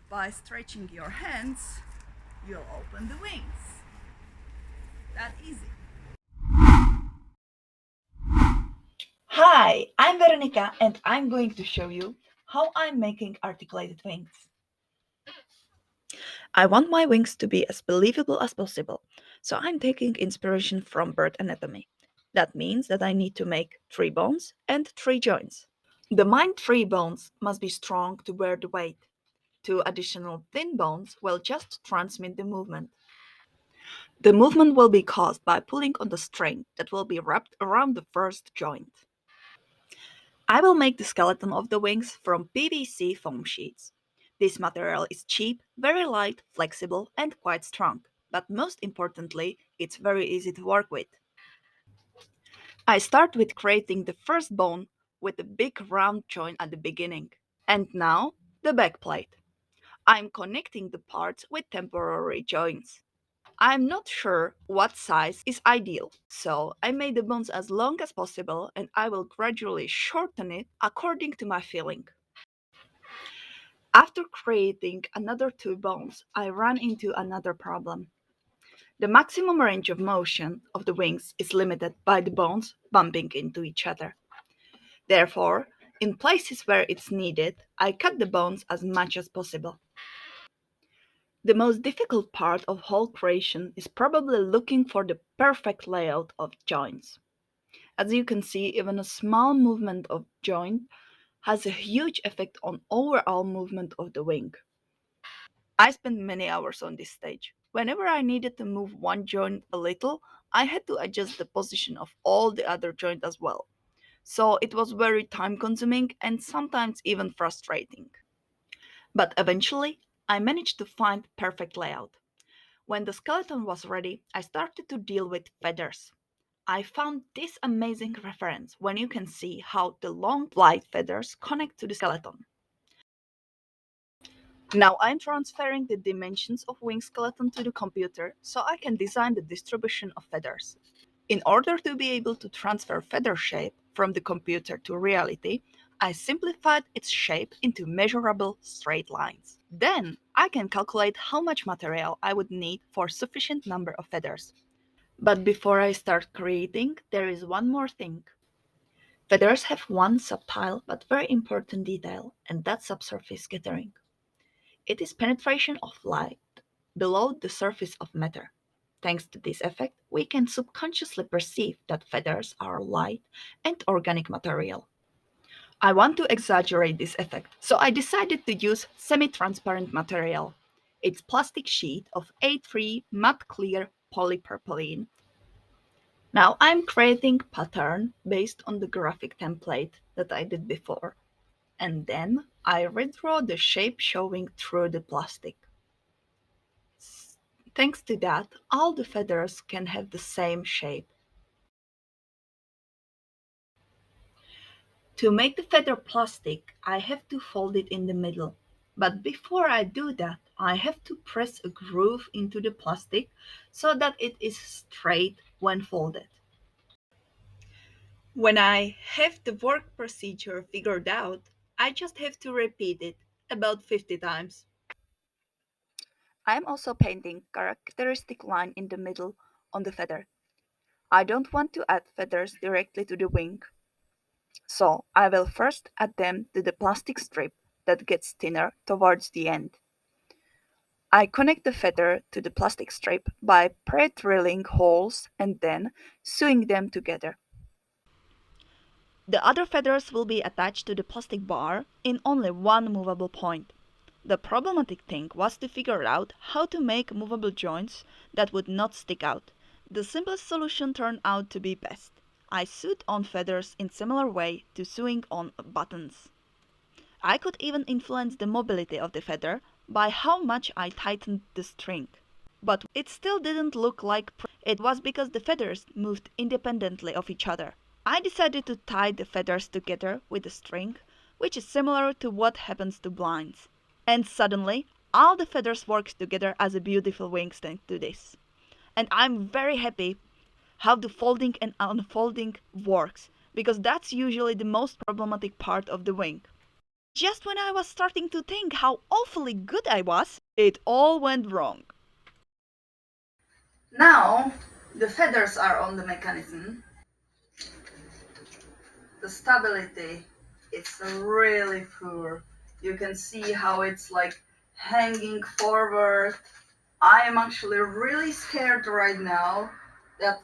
By stretching your hands, you'll open the wings. That easy. Hi, I'm Veronica and I'm going to show you how I'm making articulated wings. I want my wings to be as believable as possible, so I'm taking inspiration from bird anatomy. That means that I need to make 3 bones and 3 joints. The main 3 bones must be strong to bear the weight. 2 additional thin bones will just transmit the movement. The movement will be caused by pulling on the string that will be wrapped around the first joint. I will make the skeleton of the wings from PVC foam sheets. This material is cheap, very light, flexible, and quite strong, but most importantly, it's very easy to work with. I start with creating the first bone with a big round joint at the beginning. And now, the back plate. I'm connecting the parts with temporary joints. I'm not sure what size is ideal, so I made the bones as long as possible and I will gradually shorten it according to my feeling. After creating another 2 bones, I ran into another problem. The maximum range of motion of the wings is limited by the bones bumping into each other. Therefore, in places where it's needed, I cut the bones as much as possible. The most difficult part of whole creation is probably looking for the perfect layout of joints. As you can see, even a small movement of joint has a huge effect on overall movement of the wing. I spent many hours on this stage. Whenever I needed to move one joint a little, I had to adjust the position of all the other joints as well. So it was very time consuming and sometimes even frustrating. But eventually, I managed to find perfect layout. When the skeleton was ready, I started to deal with feathers. I found this amazing reference when you can see how the long flight feathers connect to the skeleton. Now I'm transferring the dimensions of wing skeleton to the computer so I can design the distribution of feathers. In order to be able to transfer feather shape from the computer to reality, I simplified its shape into measurable straight lines. Then I can calculate how much material I would need for sufficient number of feathers. But before I start creating, there is one more thing. Feathers have one subtle but very important detail, and that's subsurface scattering. It is penetration of light below the surface of matter. Thanks to this effect, we can subconsciously perceive that feathers are light and organic material. I want to exaggerate this effect, so I decided to use semi-transparent material. It's plastic sheet of A3 matte clear polypropylene. Now I'm creating pattern based on the graphic template that I did before, and then I redraw the shape showing through the plastic. Thanks to that, all the feathers can have the same shape. To make the feather plastic, I have to fold it in the middle. But before I do that, I have to press a groove into the plastic so that it is straight when folded. When I have the work procedure figured out, I just have to repeat it about 50 times. I'm also painting characteristic line in the middle on the feather. I don't want to add feathers directly to the wing, so I will first add them to the plastic strip that gets thinner towards the end. I connect the feather to the plastic strip by pre-drilling holes and then sewing them together. The other feathers will be attached to the plastic bar in only one movable point. The problematic thing was to figure out how to make movable joints that would not stick out. The simplest solution turned out to be best. I sewed on feathers in similar way to sewing on buttons. I could even influence the mobility of the feather by how much I tightened the string. But it still didn't look like it was because the feathers moved independently of each other. I decided to tie the feathers together with a string, which is similar to what happens to blinds. And suddenly, all the feathers work together as a beautiful wing thanks to this. And I'm very happy how the folding and unfolding works, because that's usually the most problematic part of the wing. Just when I was starting to think how awfully good I was, it all went wrong. Now the feathers are on the mechanism. The stability is really poor. You can see how it's like hanging forward. I am actually really scared right now that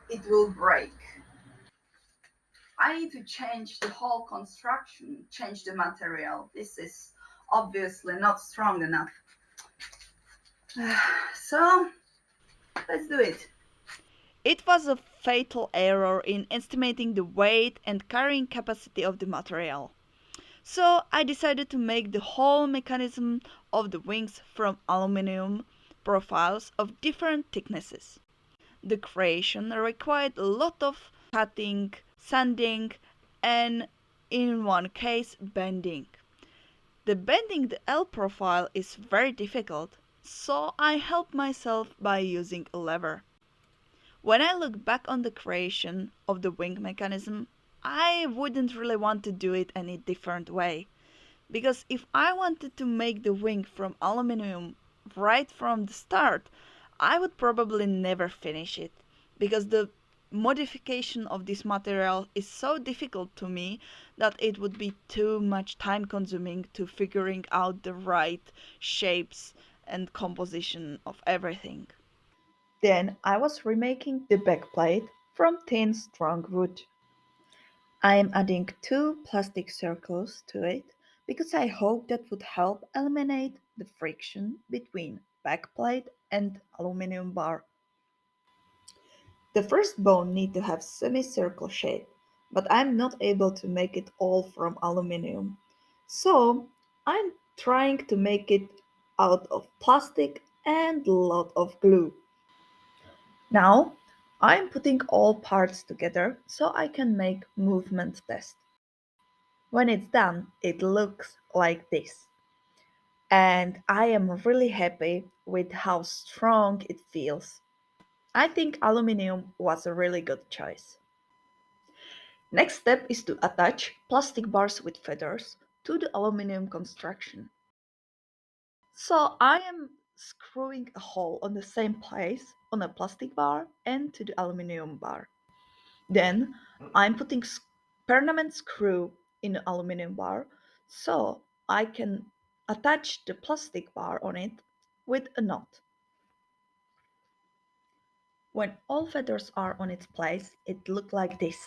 it will break. I need to change the whole construction, change the material. This is obviously not strong enough. So let's do it. It was a fatal error in estimating the weight and carrying capacity of the material. So I decided to make the whole mechanism of the wings from aluminium profiles of different thicknesses. The creation required a lot of cutting, sanding, and in one case bending. The bending the L profile is very difficult, so I helped myself by using a lever. When I look back on the creation of the wing mechanism, I wouldn't really want to do it any different way. Because if I wanted to make the wing from aluminium right from the start, I would probably never finish it. Because the modification of this material is so difficult to me that it would be too much time consuming to figuring out the right shapes and composition of everything. Then I was remaking the backplate from thin strong wood. I am adding two plastic circles to it because I hope that would help eliminate the friction between backplate and aluminum bar. The first bone need to have semicircle shape, but I'm not able to make it all from aluminum. So I'm trying to make it out of plastic and lot of glue. Now I'm putting all parts together so I can make movement test. When it's done, it looks like this. And I am really happy with how strong it feels. I think aluminum was a really good choice. Next step is to attach plastic bars with feathers to the aluminum construction. So I am screwing a hole on the same place on a plastic bar and to the aluminum bar. Then I'm putting permanent screw in the aluminum bar so I can attach the plastic bar on it with a knot. When all feathers are on its place, it looks like this.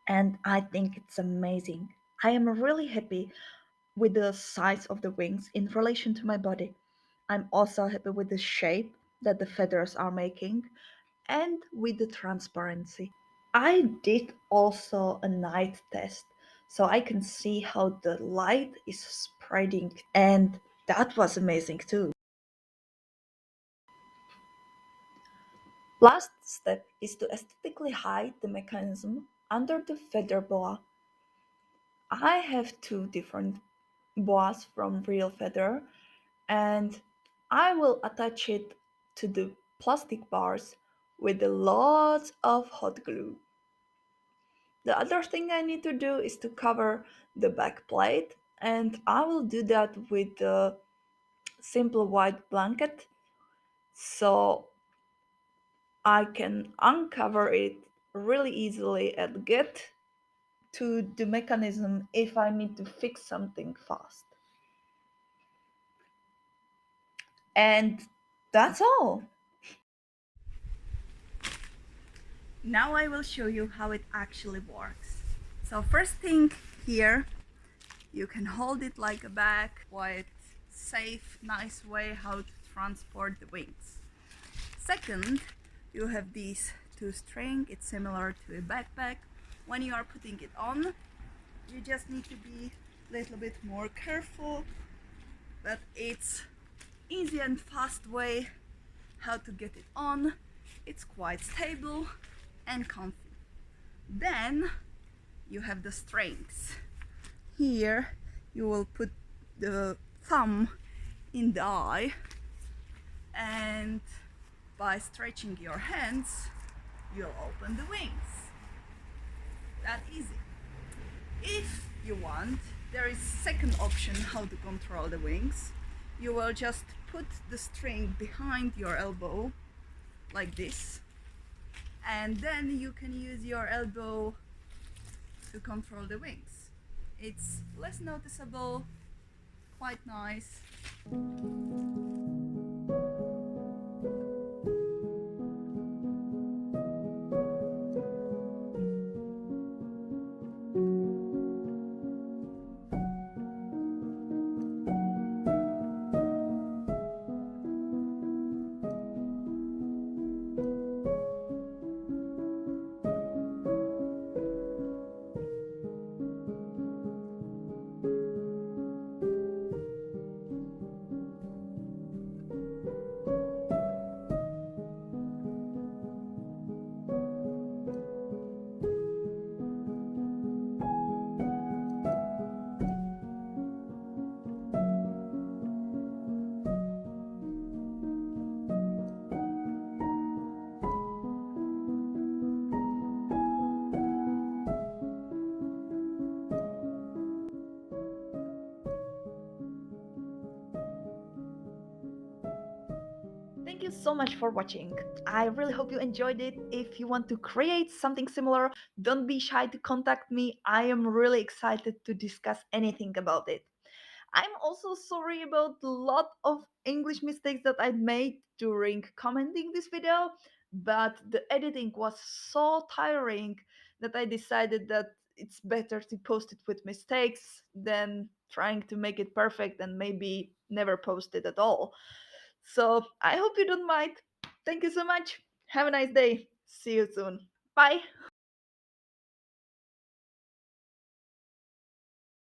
And I think it's amazing. I am really happy with the size of the wings in relation to my body. I'm also happy with the shape that the feathers are making and with the transparency. I did also a night test so I can see how the light is spreading, and that was amazing too. Last step is to aesthetically hide the mechanism under the feather boa. I have two different boas from real feather, and I will attach it to the plastic bars with a lot of hot glue. The other thing I need to do is to cover the back plate, and I will do that with the simple white blanket so I can uncover it really easily and get to the mechanism if I need to fix something fast. And that's all. Now I will show you how it actually works. So first thing here, you can hold it like a bag, quite safe, nice way how to transport the wings. Second, you have these two string, it's similar to a backpack. When you are putting it on, you just need to be a little bit more careful, but it's easy and fast way how to get it on. It's quite stable and comfy. Then you have the strings. Here you will put the thumb in the eye, and by stretching your hands you'll open the wings. That easy. If you want, There is second option how to control the wings. You will just put the string behind your elbow like this, and then you can use your elbow to control the wings. It's less noticeable, quite nice. Thank you so much for watching. I really hope you enjoyed it. If you want to create something similar, don't be shy to contact me. I am really excited to discuss anything about it. I'm also sorry about a lot of English mistakes that I made during commenting this video, but the editing was so tiring that I decided that it's better to post it with mistakes than trying to make it perfect and maybe never post it at all. So I hope you don't mind. Thank you so much. Have a nice day. See you soon. Bye.